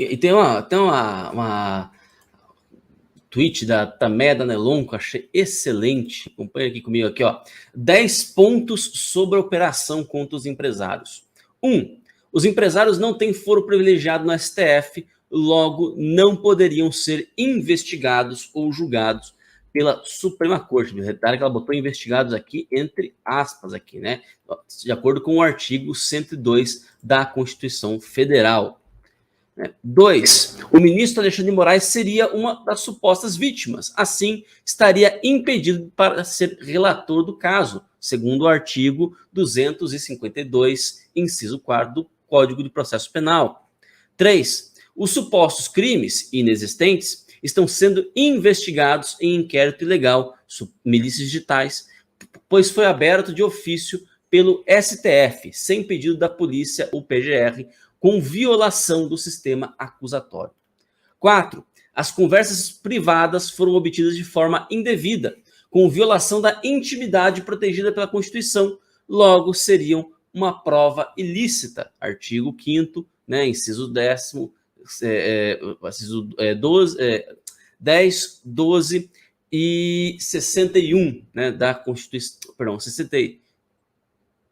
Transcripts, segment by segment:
E tem uma tweet da Tamé Danelon, que eu achei excelente. Acompanha aqui comigo aqui, ó. 10 pontos sobre a operação contra os empresários. 1. Os empresários não têm foro privilegiado no STF, logo não poderiam ser investigados ou julgados pela Suprema Corte. Reparem que ela botou investigados aqui entre aspas aqui, né? De acordo com o artigo 102 da Constituição Federal. 2. O ministro Alexandre de Moraes seria uma das supostas vítimas. Assim, estaria impedido para ser relator do caso, segundo o artigo 252, inciso 4 do Código de Processo Penal. 3. Os supostos crimes inexistentes estão sendo investigados em inquérito ilegal, milícias digitais, pois foi aberto de ofício pelo STF, sem pedido da polícia ou PGR, com violação do sistema acusatório. 4. As conversas privadas foram obtidas de forma indevida, com violação da intimidade protegida pela Constituição, logo seriam uma prova ilícita. Artigo 5º, né, inciso 10º, inciso 10, 12 e 61, né, da Constituição, perdão, 60.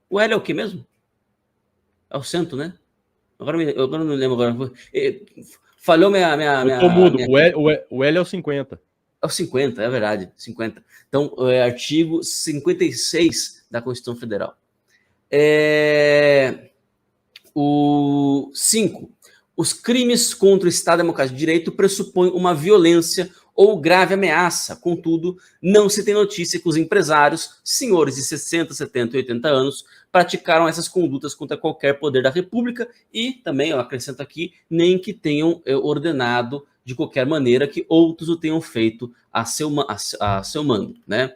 O L é o que mesmo? É o centro, né? Agora eu não lembro agora. Falhou Eu tô mudo. O L é o 50. É o 50, é verdade. 50. Então, é artigo 56 da Constituição Federal. O 5. Os crimes contra o Estado Democrático de Direito pressupõem uma violência ou grave ameaça. Contudo, não se tem notícia que os empresários, senhores de 60, 70 e 80 anos, praticaram essas condutas contra qualquer poder da República e também, eu acrescento aqui, nem que tenham ordenado de qualquer maneira que outros o tenham feito a seu mando, né?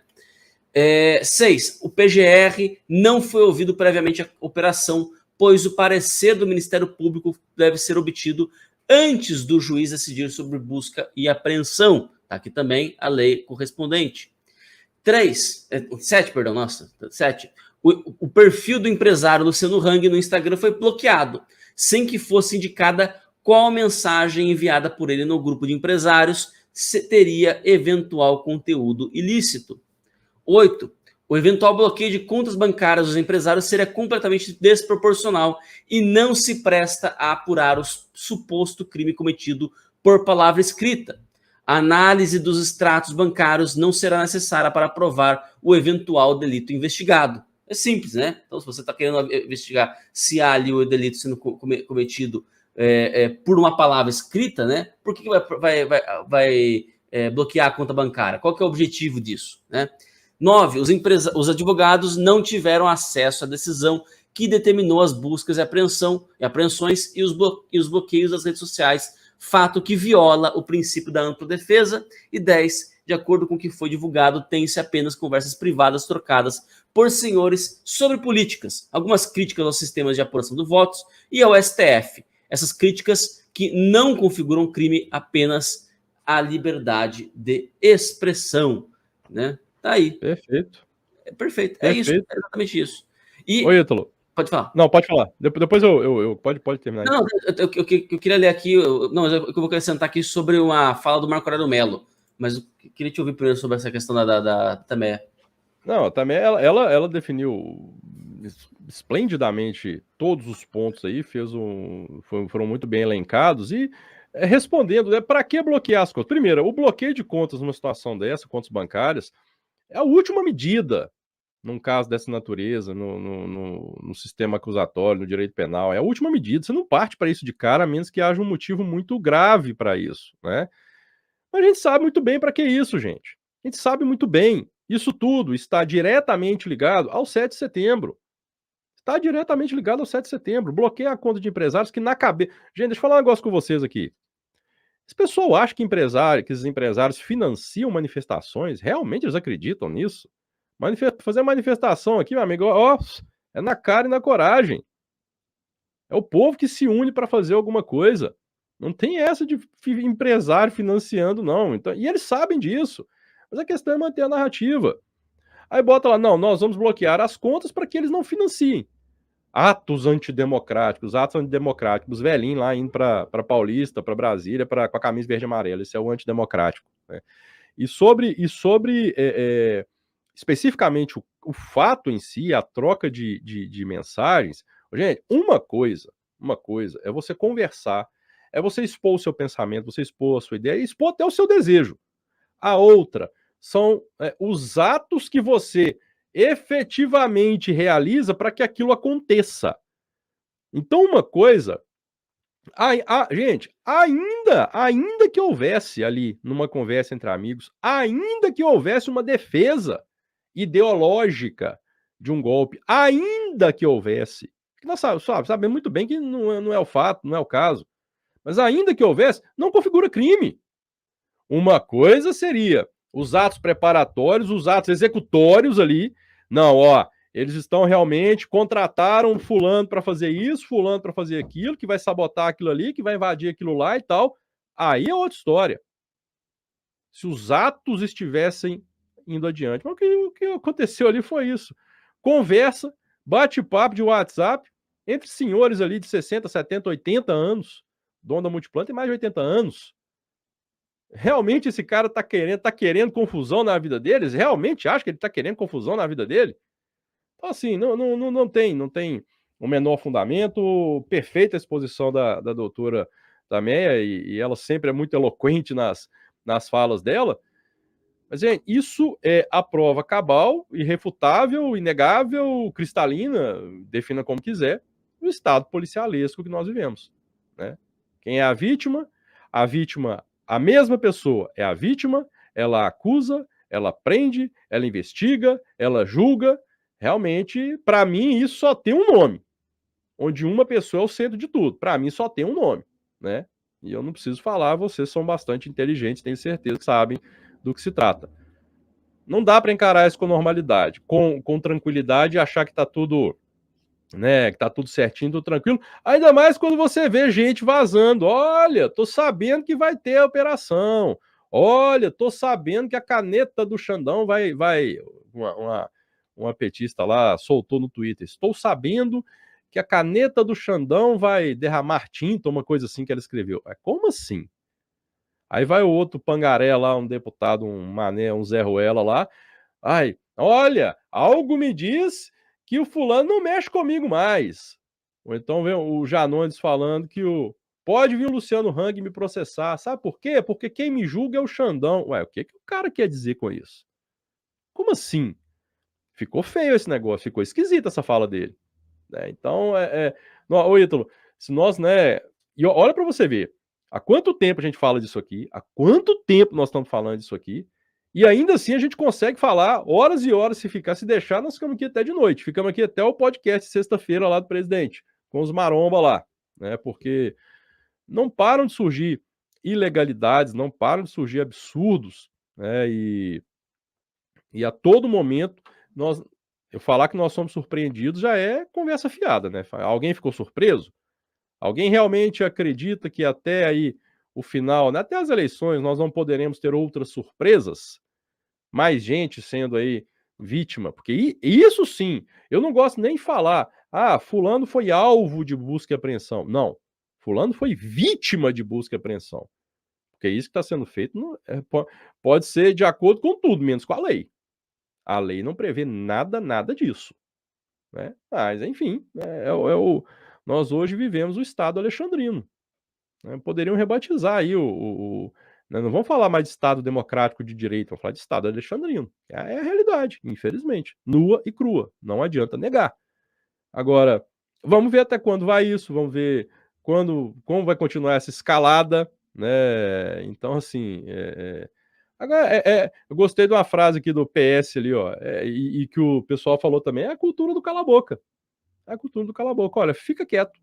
6. O PGR não foi ouvido previamente à operação, pois o parecer do Ministério Público deve ser obtido antes do juiz decidir sobre busca e apreensão. Tá aqui também a lei correspondente. 7, perdão, nossa, 7. O perfil do empresário Luciano Hang no Instagram foi bloqueado, sem que fosse indicada qual mensagem enviada por ele no grupo de empresários teria eventual conteúdo ilícito. 8. O eventual bloqueio de contas bancárias dos empresários seria completamente desproporcional e não se presta a apurar o suposto crime cometido por palavra escrita. A análise dos extratos bancários não será necessária para provar o eventual delito investigado. É simples, né? Então, se você está querendo investigar se há ali o delito sendo cometido por uma palavra escrita, né? Por que vai bloquear a conta bancária? Qual que é o objetivo disso, né? 9. Os advogados não tiveram acesso à decisão que determinou as buscas e apreensões e os bloqueios das redes sociais, fato que viola o princípio da ampla defesa. E 10. De acordo com o que foi divulgado, tem-se apenas conversas privadas trocadas por senhores sobre políticas, algumas críticas aos sistemas de apuração dos votos e ao STF. Essas críticas que não configuram crime, apenas a liberdade de expressão, né? Tá aí. Perfeito. Perfeito. É isso, é exatamente isso. Oi, Ítalo. Pode falar. Não, pode falar. Depois pode terminar. Não, eu queria ler aqui, eu vou acrescentar aqui sobre uma fala do Marco Aurélio Mello, mas eu queria te ouvir primeiro sobre essa questão da Tamé. Não, a Tamé, ela definiu esplendidamente todos os pontos aí, foram muito bem elencados e respondendo, né, para que bloquear as contas? Primeiro, o bloqueio de contas numa situação dessa, contas bancárias, é a última medida num caso dessa natureza, no sistema acusatório, no direito penal. É a última medida. Você não parte para isso de cara, a menos que haja um motivo muito grave para isso, né? Mas a gente sabe muito bem para que isso, gente. A gente sabe muito bem. Isso tudo está diretamente ligado ao 7 de setembro. Está diretamente ligado ao 7 de setembro. Bloqueia a conta de empresários que na cabeça... Gente, deixa eu falar um negócio com vocês aqui. Esse pessoal acha que esses empresários financiam manifestações? Realmente eles acreditam nisso? Fazer manifestação aqui, meu amigo, ó, é na cara e na coragem. É o povo que se une para fazer alguma coisa. Não tem essa de empresário financiando, não. Então, e eles sabem disso. Mas a questão é manter a narrativa. Aí bota lá, não, nós vamos bloquear as contas para que eles não financiem. atos antidemocráticos, os velhinhos lá indo para Paulista, para Brasília, com a camisa verde e amarela. Isso é o antidemocrático. Né? E sobre especificamente o fato em si, a troca de mensagens, gente, uma coisa é você conversar, é você expor o seu pensamento, você expor a sua ideia e expor até o seu desejo. A outra são os atos que você efetivamente realiza para que aquilo aconteça. Então, uma coisa, gente, ainda que houvesse ali, numa conversa entre amigos, ainda que houvesse uma defesa ideológica de um golpe, ainda que houvesse, nós sabemos muito bem que não é o fato, não é o caso, mas ainda que houvesse, não configura crime. Uma coisa seria os atos preparatórios, os atos executórios ali. Não, eles estão realmente, contrataram fulano para fazer isso, fulano para fazer aquilo, que vai sabotar aquilo ali, que vai invadir aquilo lá e tal. Aí é outra história. Se os atos estivessem indo adiante. Mas o que aconteceu ali foi isso. Conversa, bate-papo de WhatsApp entre senhores ali de 60, 70, 80 anos. Dono da Multiplan tem mais de 80 anos. Realmente esse cara tá querendo confusão na vida deles? Realmente acha que ele tá querendo confusão na vida dele? Então, assim, não tem o menor fundamento. Perfeita a exposição da doutora Tameia, e ela sempre é muito eloquente nas falas dela. Mas, gente, isso é a prova cabal, irrefutável, inegável, cristalina, defina como quiser, do estado policialesco que nós vivemos. Né? Quem é a vítima? A mesma pessoa é a vítima, ela acusa, ela prende, ela investiga, ela julga. Realmente, para mim, isso só tem um nome. Onde uma pessoa é o centro de tudo. Para mim, só tem um nome. Né? E eu não preciso falar, vocês são bastante inteligentes, tenho certeza que sabem do que se trata. Não dá para encarar isso com normalidade, com tranquilidade e achar que está tudo, né, que tá tudo certinho, tudo tranquilo. Ainda mais quando você vê gente vazando. Olha, tô sabendo que vai ter a operação. Olha, tô sabendo que a caneta do Xandão vai uma petista lá soltou no Twitter. Estou sabendo que a caneta do Xandão vai derramar tinta, uma coisa assim que ela escreveu. Como assim? Aí vai o outro pangaré lá, um deputado, um mané, um Zé Ruela lá. Ai, olha, algo me diz que o fulano não mexe comigo mais. Ou então vem o Janones falando que pode vir o Luciano Hang me processar. Sabe por quê? Porque quem me julga é o Xandão. Ué, o que o cara quer dizer com isso? Como assim? Ficou feio esse negócio, ficou esquisita essa fala dele. Né? Então, ô Ítalo, se nós, né... E olha para você ver, há quanto tempo a gente fala disso aqui, há quanto tempo nós estamos falando disso aqui, e ainda assim a gente consegue falar horas e horas, se deixar, nós ficamos aqui até de noite, ficamos aqui até o podcast sexta-feira lá do presidente, com os maromba lá, né? Porque não param de surgir ilegalidades, não param de surgir absurdos, né? E a todo momento eu falar que nós somos surpreendidos já é conversa fiada, né? Alguém ficou surpreso? Alguém realmente acredita que até aí o final, né, até as eleições, nós não poderemos ter outras surpresas? Mais gente sendo aí vítima? Porque isso sim, eu não gosto nem de falar, fulano foi alvo de busca e apreensão. Não, fulano foi vítima de busca e apreensão. Porque isso que está sendo feito pode ser de acordo com tudo, menos com a lei. A lei não prevê nada disso. Né? Mas, enfim, nós hoje vivemos o Estado alexandrino. Né? Poderiam rebatizar aí né? Não vamos falar mais de Estado democrático de direito, vamos falar de Estado alexandrino. É a realidade, infelizmente. Nua e crua. Não adianta negar. Agora, vamos ver até quando vai isso, vamos ver como vai continuar essa escalada. Né? Então, assim... Agora, eu gostei de uma frase aqui do PS ali, e que o pessoal falou também, é a cultura do cala-boca. É a cultura do cala-boca. Olha, fica quieto.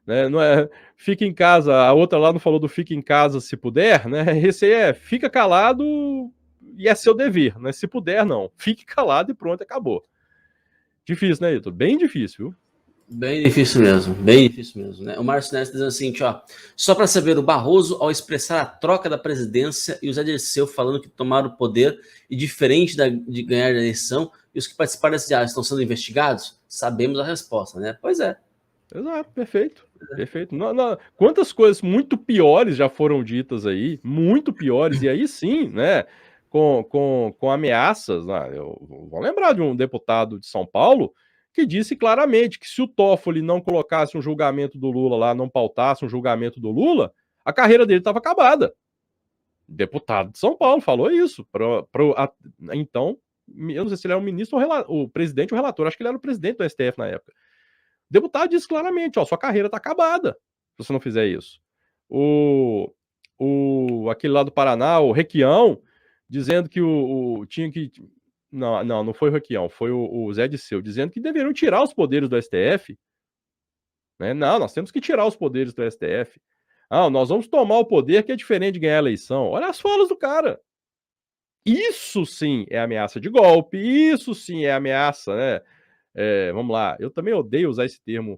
Né? Não é fica em casa, a outra lá não falou do fica em casa se puder, né? Esse aí fica calado e é seu dever, né? Se puder, não. Fique calado e pronto, acabou. Difícil, né, Ito? Bem difícil, viu? Bem difícil mesmo, né? O Márcio Neves dizendo o seguinte, ó, só para saber, o Barroso, ao expressar a troca da presidência e o Zé Dirceu falando que tomaram o poder e diferente de ganhar a eleição, e os que participaram desse diálogo estão sendo investigados, sabemos a resposta, né? Pois é. Exato, perfeito. Perfeito. Quantas coisas muito piores já foram ditas aí, muito piores, e aí sim, né, com ameaças, né, eu vou lembrar de um deputado de São Paulo que disse claramente que se o Toffoli não colocasse um julgamento do Lula lá, não pautasse um julgamento do Lula, a carreira dele estava acabada. Deputado de São Paulo falou isso. Então, eu não sei se ele era o ministro ou o presidente ou o relator, acho que ele era o presidente do STF na época. O deputado disse claramente, ó, sua carreira tá acabada se você não fizer isso. Aquele lá do Paraná, o Requião, dizendo que tinha que... Não foi o Requião, foi o Zé Disseu, dizendo que deveriam tirar os poderes do STF. Né? Não, nós temos que tirar os poderes do STF. Nós vamos tomar o poder que é diferente de ganhar a eleição. Olha as falas do cara. Isso sim é ameaça de golpe, isso sim é ameaça, né? Vamos lá, eu também odeio usar esse termo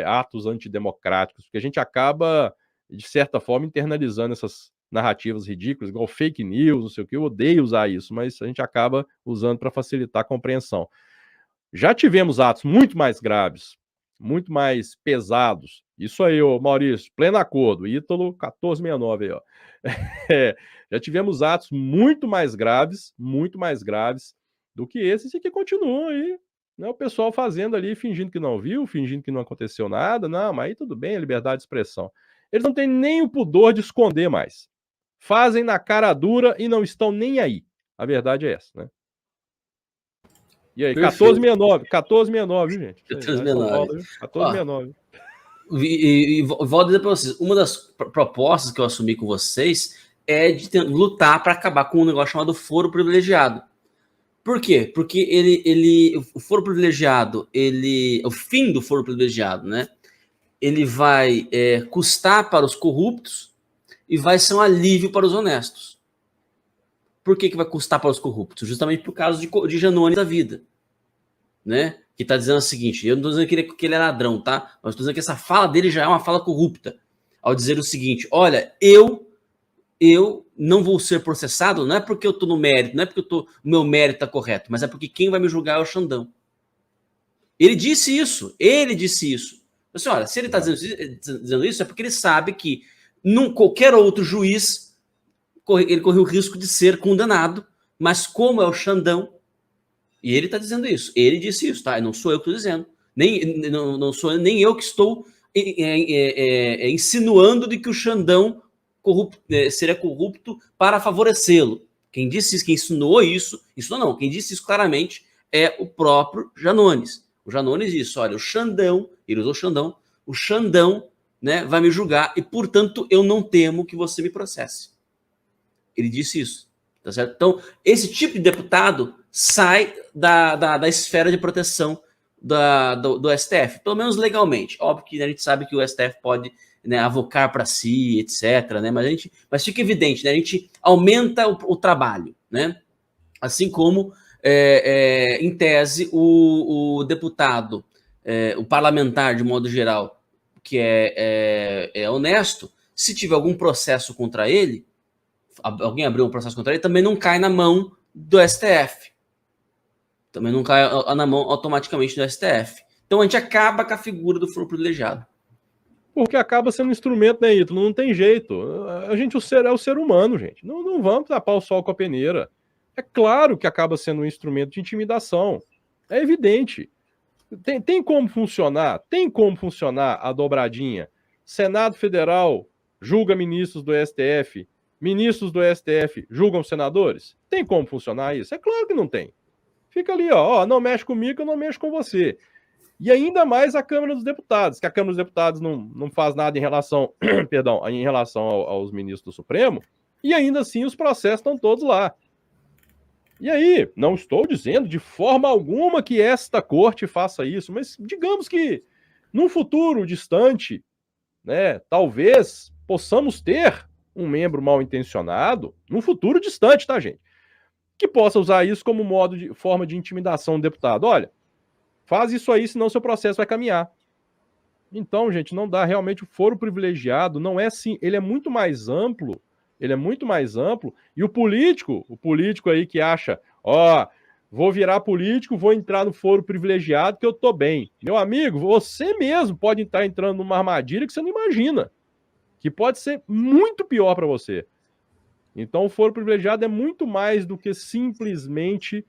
atos antidemocráticos, porque a gente acaba, de certa forma, internalizando essas narrativas ridículas, igual fake news, não sei o que, eu odeio usar isso, mas a gente acaba usando para facilitar a compreensão. Já tivemos atos muito mais graves, muito mais pesados, isso aí, ô Maurício, pleno acordo, Ítalo 1469 aí, ó. Já tivemos atos muito mais graves do que esses e que continuam aí, né, o pessoal fazendo ali, fingindo que não viu, fingindo que não aconteceu nada. Não, mas aí tudo bem, é liberdade de expressão. Eles não têm nem o pudor de esconder mais. Fazem na cara dura e não estão nem aí. A verdade é essa, né? E aí, 1469, viu, gente? 1469. 1469. E vou dizer para vocês, uma das propostas que eu assumi com vocês é de lutar para acabar com um negócio chamado foro privilegiado. Por quê? Porque o foro privilegiado, o fim do foro privilegiado, né? Ele vai custar para os corruptos e vai ser um alívio para os honestos. Por que vai custar para os corruptos? Justamente por causa de Janones da vida, né? Que está dizendo o seguinte, eu não estou dizendo que ele é ladrão, tá? Mas estou dizendo que essa fala dele já é uma fala corrupta, ao dizer o seguinte, olha, eu não vou ser processado, não é porque eu estou no mérito, não é porque o meu mérito está correto, mas é porque quem vai me julgar é o Xandão. Ele disse isso. Assim, olha, se ele está dizendo isso, é porque ele sabe que qualquer outro juiz ele correu o risco de ser condenado, mas como é o Xandão, e ele está dizendo isso, ele disse isso, tá? Não sou eu que estou dizendo, não sou nem eu que estou insinuando de que o Xandão seria corrupto para favorecê-lo. Quem disse isso, quem insinuou isso não, quem disse isso claramente é o próprio Janones. O Janones disse, olha, o Xandão, ele usou o Xandão, né, vai me julgar e, portanto, eu não temo que você me processe. Ele disse isso, tá certo? Então, esse tipo de deputado sai da esfera de proteção do STF, pelo menos legalmente. Óbvio que a gente sabe que o STF pode, né, avocar para si, etc., né? Mas fica evidente, né? A gente aumenta o trabalho, né? Assim como, em tese, o deputado, o parlamentar, de modo geral, que é honesto, se tiver algum processo contra ele, alguém abriu um processo contra ele, também não cai na mão do STF. Também não cai na mão automaticamente do STF. Então a gente acaba com a figura do foro privilegiado. Porque acaba sendo um instrumento, né, Ítalo? Não tem jeito. A gente é o ser humano, gente. Não vamos tapar o sol com a peneira. É claro que acaba sendo um instrumento de intimidação. É evidente. Tem como funcionar? Tem como funcionar a dobradinha? Senado Federal julga ministros do STF. Ministros do STF julgam senadores? Tem como funcionar isso? É claro que não tem. Fica ali, ó, não mexe comigo, eu não mexo com você. E ainda mais a Câmara dos Deputados, que a Câmara dos Deputados não faz nada em relação, em relação aos ministros do Supremo, e ainda assim os processos estão todos lá. E aí, não estou dizendo de forma alguma que esta corte faça isso, mas digamos que num futuro distante, né, talvez possamos ter um membro mal intencionado, num futuro distante, tá, gente? Que possa usar isso como forma de intimidação do deputado. Olha, Faz isso aí, senão seu processo vai caminhar. Então, gente, não dá. Realmente o foro privilegiado não é assim, ele é muito mais amplo, e o político aí que acha, ó, vou virar político, vou entrar no foro privilegiado que eu tô bem. Meu amigo, você mesmo pode estar entrando numa armadilha que você não imagina, que pode ser muito pior para você. Então, o foro privilegiado é muito mais do que simplesmente,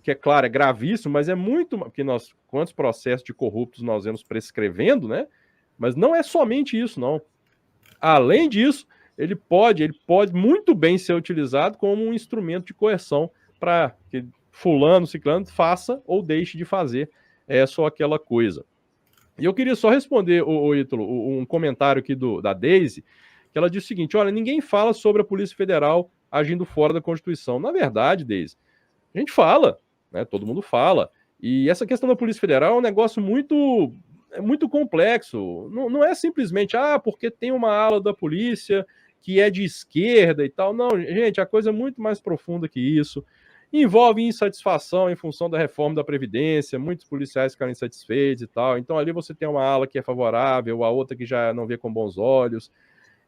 que é claro, é gravíssimo, mas é muito, porque quantos processos de corruptos nós vemos prescrevendo, né? Mas não é somente isso, não. Além disso, ele pode muito bem ser utilizado como um instrumento de coerção para que fulano, ciclano faça ou deixe de fazer essa ou aquela coisa. E eu queria só responder, Ítalo, um comentário aqui da Daisy, que ela diz o seguinte: olha, ninguém fala sobre a Polícia Federal agindo fora da Constituição. Na verdade, Daisy, a gente fala, né? Todo mundo fala. E essa questão da Polícia Federal é um negócio muito complexo. Não é simplesmente, porque tem uma ala da polícia que é de esquerda e tal. Não, gente, a coisa é muito mais profunda que isso. Envolve insatisfação em função da reforma da Previdência, muitos policiais ficaram insatisfeitos e tal. Então ali você tem uma ala que é favorável, a outra que já não vê com bons olhos.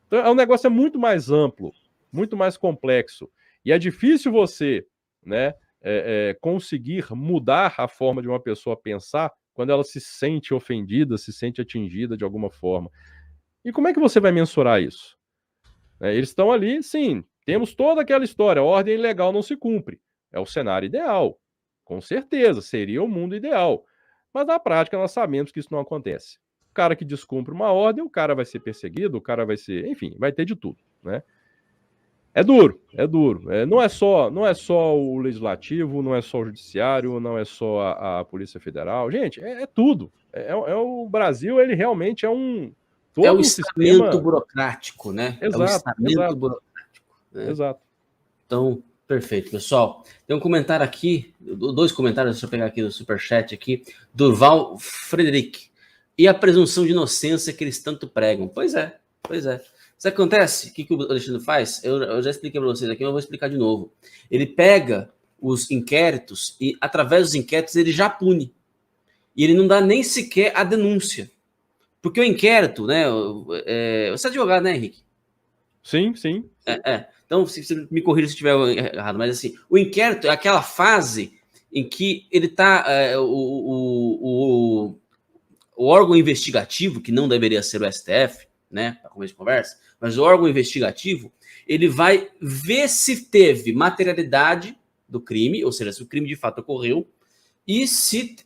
Então o negócio é muito mais amplo, muito mais complexo. E é difícil você, né, conseguir mudar a forma de uma pessoa pensar quando ela se sente ofendida, se sente atingida de alguma forma. E como é que você vai mensurar isso? Eles estão ali, sim, temos toda aquela história, a ordem legal não se cumpre. É o cenário ideal, com certeza, seria o mundo ideal. Mas na prática nós sabemos que isso não acontece. O cara que descumpre uma ordem, o cara vai ser perseguido, o cara vai ser, enfim, vai ter de tudo, né? É duro, é duro. Não é só o legislativo, não é só o judiciário, não é só a Polícia Federal. Gente, é tudo. O Brasil, ele realmente é um É o todo um estamento sistema burocrático, né? É o exato, estamento burocrático. Né? exato. Então, perfeito, pessoal. Tem um comentário aqui, 2 comentários, deixa eu pegar aqui no superchat aqui, Durval Frederic. E a presunção de inocência que eles tanto pregam. Pois é. Isso acontece? O que o Alexandre faz? Eu já expliquei para vocês aqui, mas eu vou explicar de novo. Ele pega os inquéritos e, através dos inquéritos, ele já pune. E ele não dá nem sequer a denúncia. Porque o inquérito, né? Você é advogado, né, Henrique? Sim. Então, se me corrija se estiver errado, mas assim, o inquérito é aquela fase em que ele está. O órgão investigativo, que não deveria ser o STF, né? Para começo de conversa, mas o órgão investigativo, ele vai ver se teve materialidade do crime, ou seja, se o crime de fato ocorreu, e se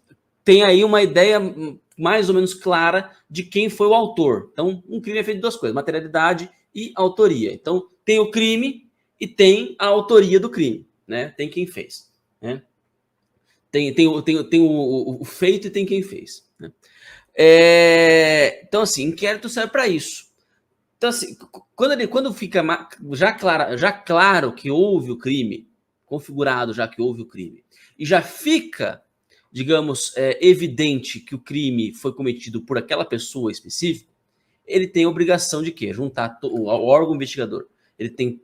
tem aí uma ideia mais ou menos clara de quem foi o autor. Então, um crime é feito de 2 coisas, materialidade e autoria. Então, tem o crime e tem a autoria do crime, né? Tem quem fez, né? Tem o feito e tem quem fez, né? Então, assim, inquérito serve para isso. Então, assim, quando fica já claro que houve o crime, configurado já que houve o crime, e já fica, digamos, evidente que o crime foi cometido por aquela pessoa específica, ele tem a obrigação de quê? Juntar o órgão investigador. Ele tem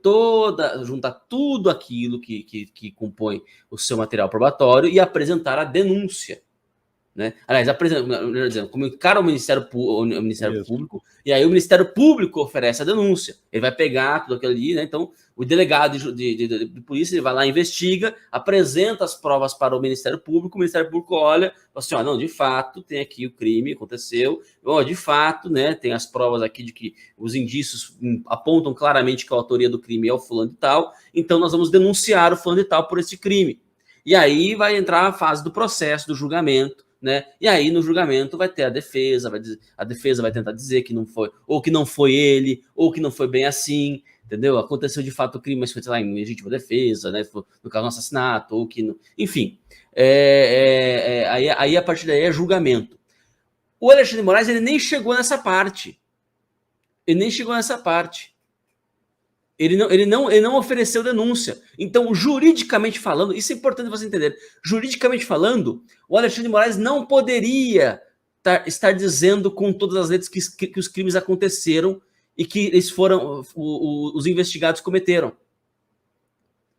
juntar tudo aquilo que compõe o seu material probatório e apresentar a denúncia. Né? Aliás, comunicar ao Ministério Público, e aí o Ministério Público oferece a denúncia. Ele vai pegar tudo aquilo ali, né? Então o delegado de polícia ele vai lá, investiga, apresenta as provas para o Ministério Público olha, fala assim, não, de fato, tem aqui o crime, aconteceu, de fato, né, tem as provas aqui de que os indícios apontam claramente que a autoria do crime é o fulano de tal, então nós vamos denunciar o fulano de tal por esse crime. E aí vai entrar a fase do processo, do julgamento, né? E aí no julgamento vai ter a defesa vai tentar dizer que não foi, ou que não foi ele, ou que não foi bem assim, entendeu? Aconteceu de fato o crime, mas foi, sei lá, em legítima defesa, né? No caso do assassinato, ou que não... Enfim, aí a partir daí é julgamento. O Alexandre de Moraes, ele nem chegou nessa parte. Ele não ofereceu denúncia. Então, juridicamente falando, isso é importante você entender. Juridicamente falando, o Alexandre de Moraes não poderia estar dizendo com todas as letras que os crimes aconteceram e que eles foram os investigados cometeram.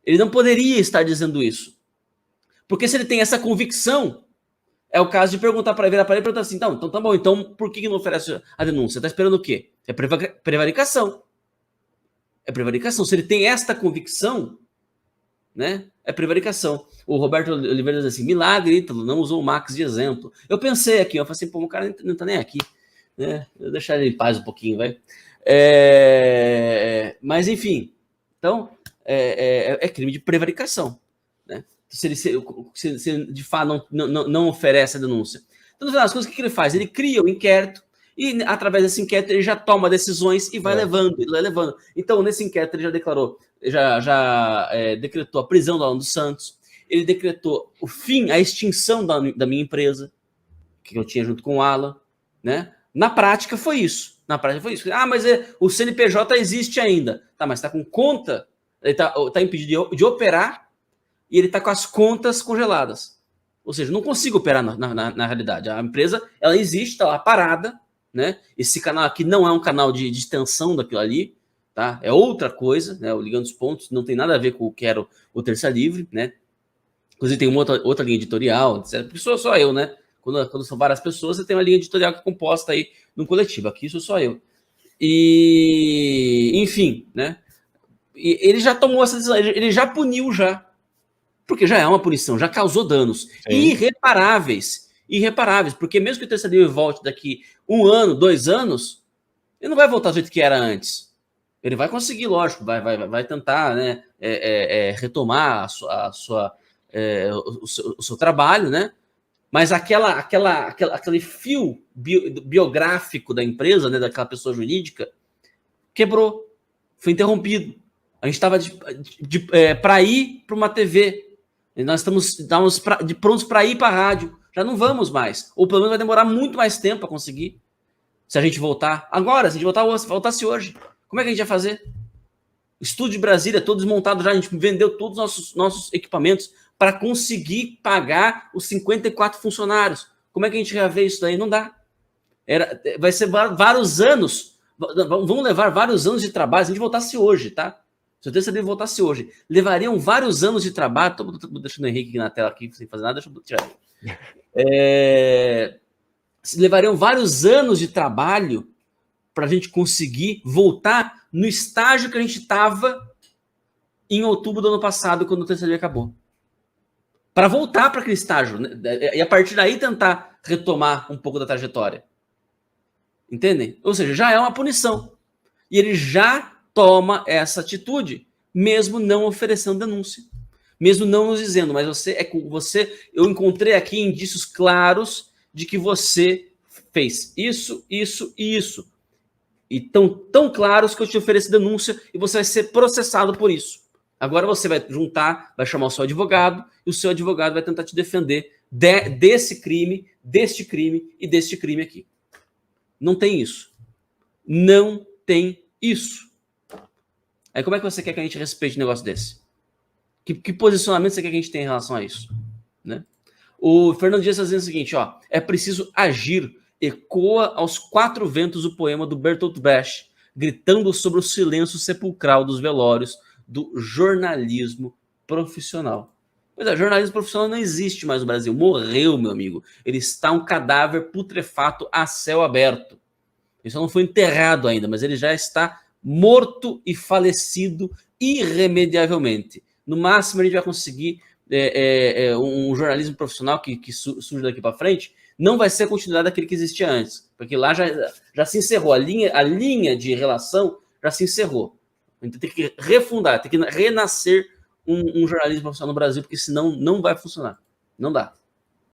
Ele não poderia estar dizendo isso. Porque se ele tem essa convicção, É o caso de perguntar para ele, perguntar assim, então tá bom, então por que não oferece a denúncia? Tá esperando o quê? É prevaricação. É prevaricação. Se ele tem esta convicção, né, é prevaricação. O Roberto Oliveira diz assim, milagre, Ítalo, não usou o Max de exemplo. Eu pensei aqui, eu falei assim, pô, o cara não tá nem aqui, né? Eu deixar ele em paz um pouquinho, vai. Mas, enfim, então, é crime de prevaricação, né? Se ele de fato não oferece a denúncia. Então, no final das contas, o que ele faz? Ele cria o inquérito e, através desse inquérito, ele já toma decisões e vai levando. Então, nesse inquérito, ele já declarou, decretou a prisão do Alan dos Santos, ele decretou o fim, a extinção da minha empresa, que eu tinha junto com o Alan, né? Na prática, foi isso. Ah, mas o CNPJ existe ainda. Tá, mas está com conta, ele tá impedido de operar e ele está com as contas congeladas. Ou seja, não consigo operar na realidade. A empresa, ela existe, está lá parada, né? Esse canal aqui não é um canal de extensão daquilo ali, tá? É outra coisa, né? O Ligando os Pontos não tem nada a ver com o que era o Terça Livre, né? Inclusive tem uma outra linha editorial, etc. Porque sou só eu, né? Quando são várias pessoas, você tem uma linha editorial que é composta aí num coletivo. Aqui sou só eu. E, enfim, né? E ele já tomou essa decisão, ele já puniu já. Porque já é uma punição, já causou danos irreparáveis, porque mesmo que o Terça Livre volte daqui 1 ano, 2 anos, ele não vai voltar do jeito que era antes. Ele vai conseguir, lógico, vai tentar, né, retomar o seu trabalho, né? Mas aquele fio biográfico da empresa, né, daquela pessoa jurídica, quebrou, foi interrompido. A gente estava para ir para uma TV. E nós estamos prontos para ir para a rádio. Já não vamos mais. Ou pelo menos vai demorar muito mais tempo para conseguir. Se a gente voltar. Agora, se a gente voltasse hoje, como é que a gente ia fazer? Estúdio de Brasília, todo desmontado já. A gente vendeu todos os nossos equipamentos para conseguir pagar os 54 funcionários. Como é que a gente ia ver isso daí? Não dá. Vai ser vários anos. Vão levar vários anos de trabalho se a gente voltasse hoje, tá? Se o Terça Livre voltasse hoje, levariam vários anos de trabalho. Tô deixando o Henrique aqui na tela aqui, sem fazer nada, deixa eu tirar ele. Levariam vários anos de trabalho para a gente conseguir voltar no estágio que a gente estava em outubro do ano passado, quando o Terça Livre acabou. Para voltar para aquele estágio, né? E a partir daí tentar retomar um pouco da trajetória. Entendem? Ou seja, já é uma punição. E ele já toma essa atitude, mesmo não oferecendo denúncia, mesmo não nos dizendo, mas eu encontrei aqui indícios claros de que você fez isso, isso e isso. E tão claros que eu te ofereci denúncia e você vai ser processado por isso. Agora você vai vai chamar o seu advogado e o seu advogado vai tentar te defender desse crime, deste crime e deste crime aqui. Não tem isso. Não tem isso. Aí como é que você quer que a gente respeite um negócio desse? Que posicionamento você quer que a gente tenha em relação a isso? Né? O Fernando Dias está dizendo o seguinte, ó, é preciso agir, ecoa aos 4 ventos o poema do Bertolt Brecht, gritando sobre o silêncio sepulcral dos velórios do jornalismo profissional. Pois é, jornalismo profissional não existe mais no Brasil, morreu, meu amigo. Ele está um cadáver putrefato a céu aberto. Ele só não foi enterrado ainda, mas ele já está morto e falecido irremediavelmente. No máximo, a gente vai conseguir um jornalismo profissional que surge daqui para frente, não vai ser a continuidade daquele que existia antes, porque lá já se encerrou, a linha de relação já se encerrou. Então tem que refundar, tem que renascer um jornalismo profissional no Brasil, porque senão não vai funcionar. Não dá.